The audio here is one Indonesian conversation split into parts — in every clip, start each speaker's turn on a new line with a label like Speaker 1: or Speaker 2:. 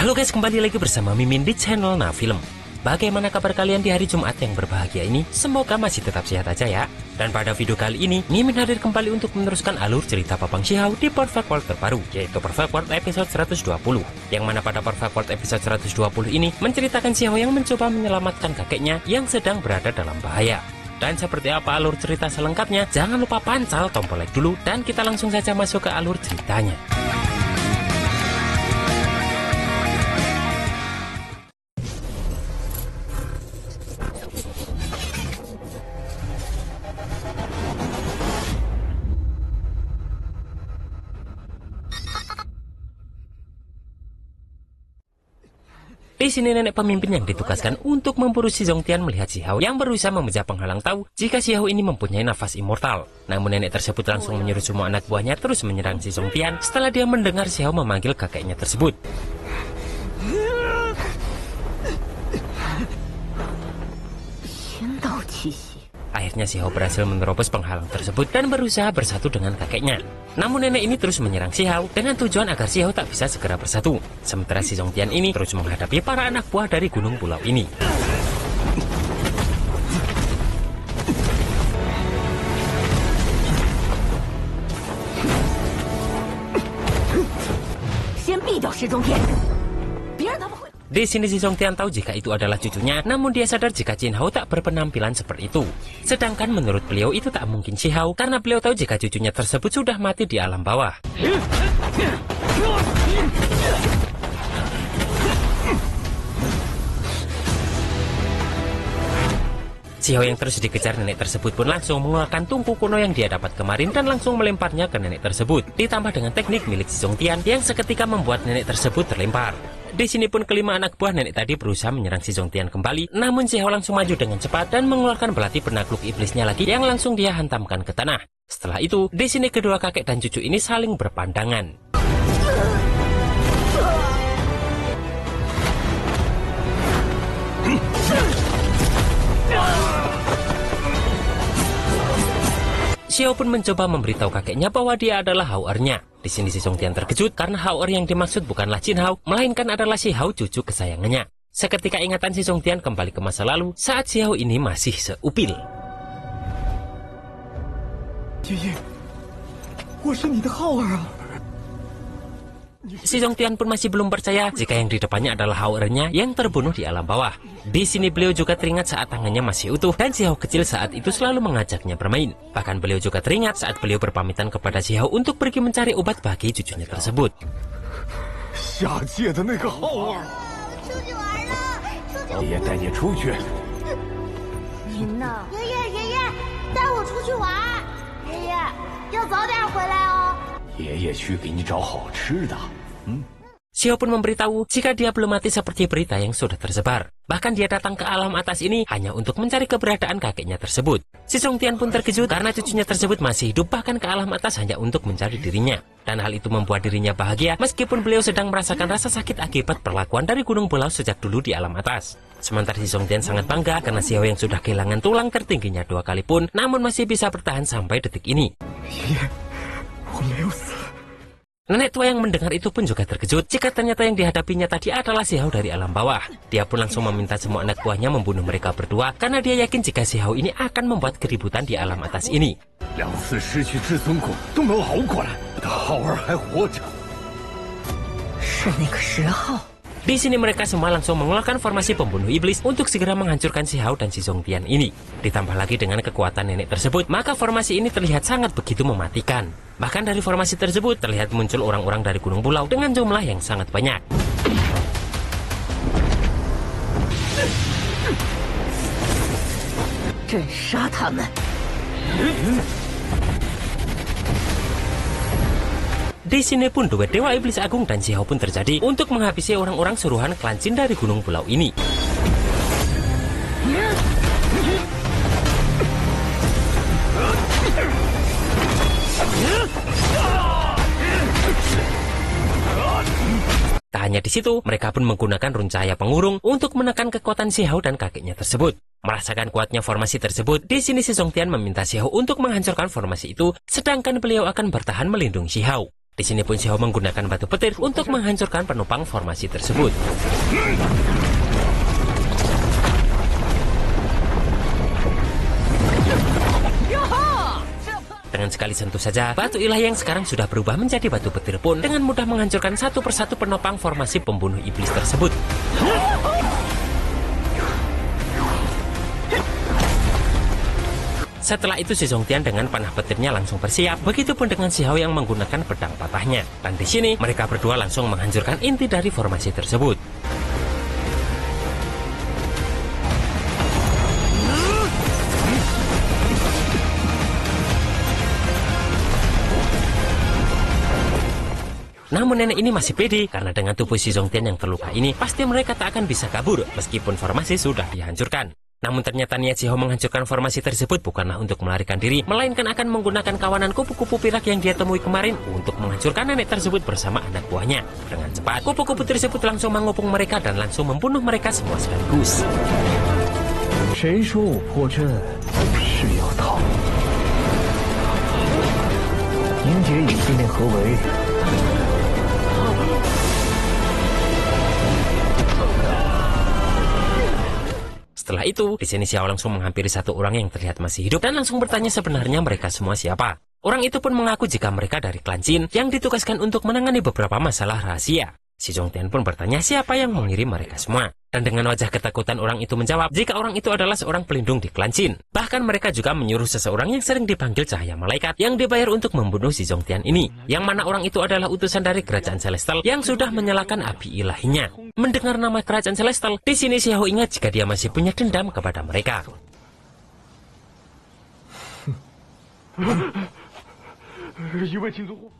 Speaker 1: Halo guys, kembali lagi bersama Mimin di channel Nafilm. Bagaimana kabar kalian di hari Jumat yang berbahagia ini? Semoga masih tetap sehat aja ya. Dan pada video kali ini, Mimin hadir kembali untuk meneruskan alur cerita Papang Xiao di Perfect World terbaru, yaitu Perfect World episode 120. Yang mana pada Perfect World episode 120 ini menceritakan Xiao yang mencoba menyelamatkan kakeknya yang sedang berada dalam bahaya. Dan seperti apa alur cerita selengkapnya? Jangan lupa pancal tombol like dulu dan kita langsung saja masuk ke alur ceritanya. Di sini nenek pemimpin yang ditugaskan untuk memburu si Zongtian melihat si Hao yang berusaha memecah penghalang tahu jika si Hao ini mempunyai nafas immortal. Namun nenek tersebut langsung menyuruh semua anak buahnya terus menyerang si Zongtian setelah dia mendengar si Hao memanggil kakeknya tersebut. Akhirnya si Hao berhasil menerobos penghalang tersebut dan berusaha bersatu dengan kakeknya. Namun nenek ini terus menyerang si Hao dengan tujuan agar si Hao tak bisa segera bersatu. Sementara si Zongtian ini terus menghadapi para anak buah dari gunung pulau ini. Di sini si Zongtian tahu jika itu adalah cucunya, namun dia sadar jika Jin Hao tak berpenampilan seperti itu. Sedangkan menurut beliau itu tak mungkin si Hao, karena beliau tahu jika cucunya tersebut sudah mati di alam bawah. Si Hao yang terus dikejar nenek tersebut pun langsung mengeluarkan tungku kuno yang dia dapat kemarin dan langsung melemparnya ke nenek tersebut. Ditambah dengan teknik milik si Zongtian yang seketika membuat nenek tersebut terlempar. Di sini pun kelima anak buah nenek tadi berusaha menyerang si Zongtian kembali, namun si Hao langsung maju dengan cepat dan mengeluarkan belati penakluk iblisnya lagi yang langsung dia hantamkan ke tanah. Setelah itu, di sini kedua kakek dan cucu ini saling berpandangan. Xiao pun mencoba memberitahu kakeknya bahwa dia adalah Hao-ernya. Di sini si Zongtian terkejut karena Hao-er yang dimaksud bukanlah Jin Hao, melainkan adalah si Hao cucu kesayangannya. Seketika ingatan si Zongtian kembali ke masa lalu saat si Hao ini masih seupil. Si Zongtian pun masih belum percaya jika yang di depannya adalah Hao-ernya yang terbunuh di alam bawah. Di sini beliau juga teringat saat tangannya masih utuh dan si Hao kecil saat itu selalu mengajaknya bermain. Bahkan beliau juga teringat saat beliau berpamitan kepada si Hao untuk pergi mencari obat bagi cucunya tersebut. Xiao pun memberitahu jika dia belum mati seperti berita yang sudah tersebar. Bahkan dia datang ke alam atas ini hanya untuk mencari keberadaan kakeknya tersebut. Si Zongtian pun terkejut karena cucunya tersebut masih hidup bahkan ke alam atas hanya untuk mencari dirinya. Dan hal itu membuat dirinya bahagia meskipun beliau sedang merasakan rasa sakit akibat perlakuan dari gunung pulau sejak dulu di alam atas. Sementara si Zongtian sangat bangga karena Xiao yang sudah kehilangan tulang tertingginya 2 kali pun namun masih bisa bertahan sampai detik ini. Nenek tua yang mendengar itu pun juga terkejut jika ternyata yang dihadapinya tadi adalah si Hao dari alam bawah. Dia pun langsung meminta semua anak buahnya membunuh mereka berdua karena dia yakin jika si Hao ini akan membuat keributan di alam atas ini. Di sini mereka semua langsung mengeluarkan formasi pembunuh iblis untuk segera menghancurkan si Hao dan si Zongtian ini. Ditambah lagi dengan kekuatan nenek tersebut, maka formasi ini terlihat sangat begitu mematikan. Bahkan dari formasi tersebut terlihat muncul orang-orang dari gunung pulau dengan jumlah yang sangat banyak. Di sini pun duet Dewa Iblis Agung dan Xiao pun terjadi untuk menghabisi orang-orang suruhan klan Jin dari gunung pulau ini. Tak hanya di situ, mereka pun menggunakan rune cahaya pengurung untuk menekan kekuatan Xiao dan kakeknya tersebut. Merasakan kuatnya formasi tersebut, di sini Si Zongtian meminta Xiao untuk menghancurkan formasi itu, sedangkan beliau akan bertahan melindungi Xiao. Di sini pun Xiao menggunakan batu petir untuk menghancurkan penopang formasi tersebut. Dengan sekali sentuh saja, batu ilahi yang sekarang sudah berubah menjadi batu petir pun dengan mudah menghancurkan satu persatu penopang formasi pembunuh iblis tersebut. Setelah itu Si Zongtian dengan panah petirnya langsung bersiap, begitupun dengan Xiao yang menggunakan pedang patahnya. Dan di sini mereka berdua langsung menghancurkan inti dari formasi tersebut. Namun nenek ini masih pede karena dengan tubuh Si Zongtian yang terluka ini pasti mereka tak akan bisa kabur meskipun formasi sudah dihancurkan. Namun ternyata niat Xiao menghancurkan formasi tersebut bukanlah untuk melarikan diri, melainkan akan menggunakan kawanan kupu-kupu pirak yang dia temui kemarin untuk menghancurkan nenek tersebut bersama anak buahnya. Dengan cepat, kupu-kupu tersebut langsung mengepung mereka dan langsung membunuh mereka semua sekaligus. Setelah itu, di sini Xiao langsung menghampiri satu orang yang terlihat masih hidup dan langsung bertanya sebenarnya mereka semua siapa. Orang itu pun mengaku jika mereka dari klan Jin yang ditugaskan untuk menangani beberapa masalah rahasia. Si Zongtian pun bertanya siapa yang mengirim mereka semua. Dan dengan wajah ketakutan orang itu menjawab jika orang itu adalah seorang pelindung di klan Jin. Bahkan mereka juga menyuruh seseorang yang sering dipanggil Cahaya Malaikat yang dibayar untuk membunuh Si Zongtian ini. Yang mana orang itu adalah utusan dari kerajaan Celestial yang sudah menyalakan api ilahinya. Mendengar nama kerajaan Celestial, di sini Xiao ingat jika dia masih punya dendam kepada mereka.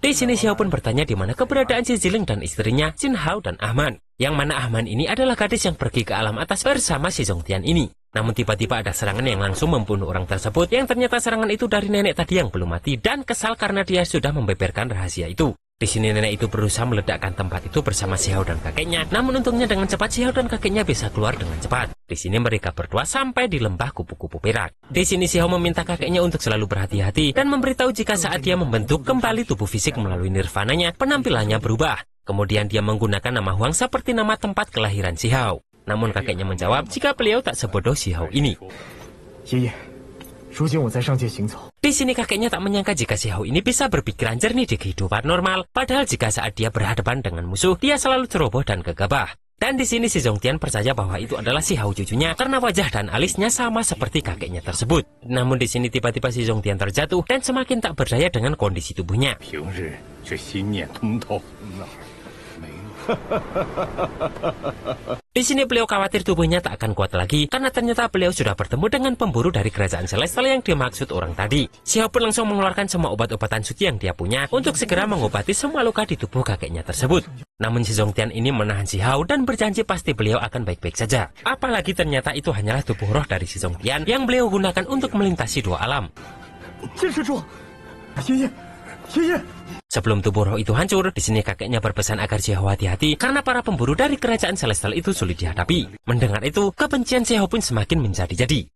Speaker 1: Di sini Xiao pun bertanya di mana keberadaan Si Ziling dan istrinya Jin Hao dan Ahman. Yang mana Ahman ini adalah gadis yang pergi ke alam atas bersama Si Zongtian ini. Namun tiba-tiba ada serangan yang langsung membunuh orang tersebut, yang ternyata serangan itu dari nenek tadi yang belum mati dan kesal karena dia sudah membeberkan rahasia itu. Di sini nenek itu berusaha meledakkan tempat itu bersama Xiao dan kakeknya. Namun untungnya dengan cepat Xiao dan kakeknya bisa keluar dengan cepat. Di sini mereka berdua sampai di lembah kupu-kupu perak. Di sini Xiao meminta kakeknya untuk selalu berhati-hati dan memberitahu jika saat dia membentuk kembali tubuh fisik melalui nirvananya, penampilannya berubah. Kemudian dia menggunakan nama Huang seperti nama tempat kelahiran Xiao. Namun kakeknya menjawab jika beliau tak sebodoh Xiao ini. Di sini kakeknya tak menyangka jika Xiao ini bisa berpikiran jernih di kehidupan normal, padahal jika saat dia berhadapan dengan musuh, dia selalu ceroboh dan gegabah. Dan di sini Si Zongtian percaya bahwa itu adalah Xiao cucunya karena wajah dan alisnya sama seperti kakeknya tersebut. Namun di sini tiba-tiba Si Zongtian terjatuh dan semakin tak berdaya dengan kondisi tubuhnya. Di sini beliau khawatir tubuhnya tak akan kuat lagi karena ternyata beliau sudah bertemu dengan pemburu dari kerajaan Celestial yang dimaksud orang tadi. Xiao pun langsung mengeluarkan semua obat-obatan suci yang dia punya untuk segera mengobati semua luka di tubuh kakeknya tersebut. Namun Si Zongtian ini menahan Xiao dan berjanji pasti beliau akan baik-baik saja. Apalagi ternyata itu hanyalah tubuh roh dari Si Zongtian yang beliau gunakan untuk melintasi dua alam. Sebelum tubuh roh itu hancur, di sini kakeknya berpesan agar Xiao hati-hati karena para pemburu dari kerajaan Celestial itu sulit dihadapi. Mendengar itu, kebencian Xiao pun semakin menjadi-jadi.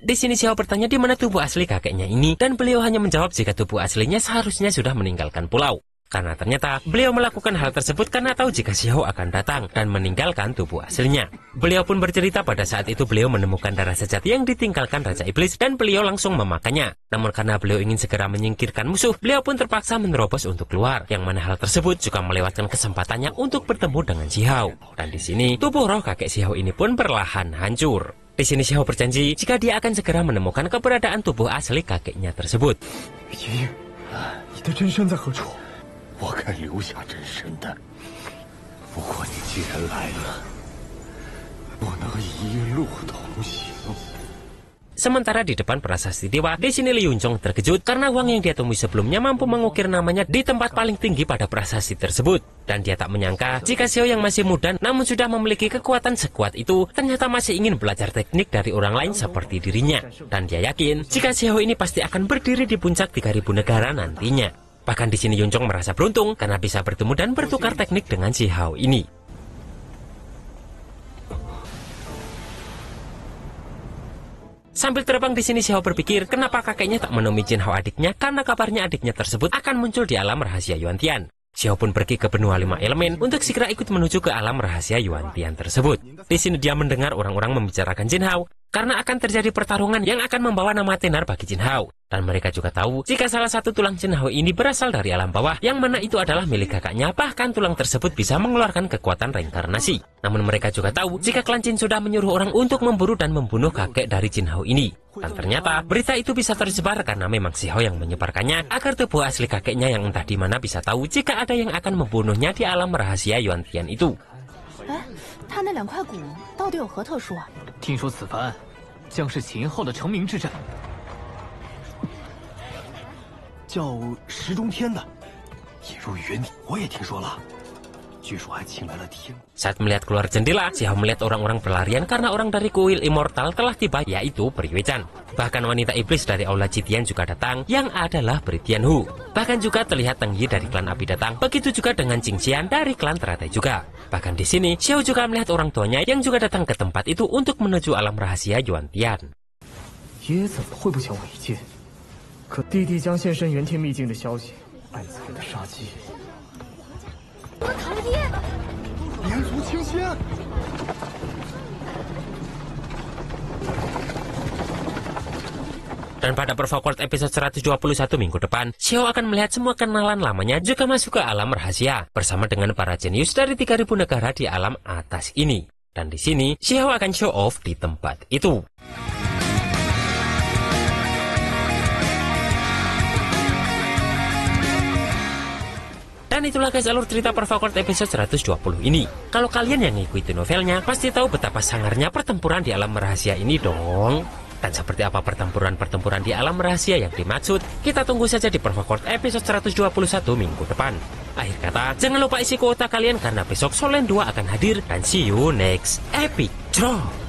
Speaker 1: Di sini Xiao bertanya di mana tubuh asli kakeknya ini, dan beliau hanya menjawab jika tubuh aslinya seharusnya sudah meninggalkan pulau. Karena ternyata beliau melakukan hal tersebut karena tahu jika Xiao akan datang dan meninggalkan tubuh aslinya. Beliau pun bercerita pada saat itu beliau menemukan darah sejati yang ditinggalkan Raja Iblis dan beliau langsung memakannya. Namun karena beliau ingin segera menyingkirkan musuh, beliau pun terpaksa menerobos untuk keluar. Yang mana hal tersebut juga melewatkan kesempatannya untuk bertemu dengan Xiao. Dan di sini tubuh roh kakek Xiao ini pun perlahan hancur. Di sini Xiao berjanji jika dia akan segera menemukan keberadaan tubuh asli kakeknya tersebut.
Speaker 2: 不过你既然来了，不能一路同行。
Speaker 1: Sementara di depan prasasti dewa, di sini Li Yunzhong terkejut karena uang yang dia temui sebelumnya mampu mengukir namanya di tempat paling tinggi pada prasasti tersebut. Dan dia tak menyangka jika Xiao yang masih muda namun sudah memiliki kekuatan sekuat itu ternyata masih ingin belajar teknik dari orang lain seperti dirinya. Dan dia yakin jika Xiao ini pasti akan berdiri di puncak 3000 negara nantinya. Bahkan di sini Yunzhong merasa beruntung karena bisa bertemu dan bertukar teknik dengan Xiao ini. Sambil terbang di sini Xiao berpikir kenapa kakeknya tak menemui Jin Hao adiknya karena kabarnya adiknya tersebut akan muncul di alam rahasia Yuantian. Xiao pun pergi ke benua 5 elemen untuk segera ikut menuju ke alam rahasia Yuantian tersebut. Di sini dia mendengar orang-orang membicarakan Jin Hao karena akan terjadi pertarungan yang akan membawa nama tenar bagi Jin Hao. Dan mereka juga tahu jika salah satu tulang Jin Hao ini berasal dari alam bawah yang mana itu adalah milik kakaknya, bahkan tulang tersebut bisa mengeluarkan kekuatan reinkarnasi. Namun mereka juga tahu jika klan Jin sudah menyuruh orang untuk memburu dan membunuh kakek dari Jin Hao ini. Dan ternyata berita itu bisa tersebar karena memang Xiao yang menyebarkannya agar tubuh asli kakeknya yang entah di mana bisa tahu jika ada yang akan membunuhnya di alam rahasia Yuantian itu.
Speaker 3: 他那2块骨到底有何特殊啊？
Speaker 4: 听说此番将是秦后的成名之战，
Speaker 2: 叫石中天的，引入云体，我也听说了。据说还请来了天。
Speaker 1: Saat melihat keluar jendela, Xiao melihat orang-orang berlarian karena orang dari kuil immortal telah tiba, yaitu Peri Weichan. Bahkan wanita iblis dari Aula Jitian juga datang, yang adalah Peri Tianhu. Bahkan juga terlihat Teng Yi dari klan api datang, begitu juga dengan Jing Xian dari klan teratai juga. Bahkan di sini, Xiao juga melihat orang tuanya yang juga datang ke tempat itu untuk menuju alam rahasia Yuantian.
Speaker 4: 爷怎么会不想我一见？可弟弟将现身元天秘境的消息，暗藏的杀机。
Speaker 2: 民族清仙。
Speaker 1: Dan pada Perforquart episode 121 minggu depan, Xiao akan melihat semua kenalan lamanya juga masuk ke alam rahasia bersama dengan para jenius dari 3000 negara di alam atas ini. Dan di sini, Xiao akan show off di tempat itu. Dan itulah guys alur cerita Perforquart episode 120 ini. Kalau kalian yang ngikutin novelnya, pasti tahu betapa sangarnya pertempuran di alam rahasia ini dong. Dan seperti apa pertempuran-pertempuran di alam rahasia yang dimaksud, kita tunggu saja di Perforquart episode 121 minggu depan. Akhir kata, jangan lupa isi kuota kalian karena besok Solen 2 akan hadir, dan see you next epic drop.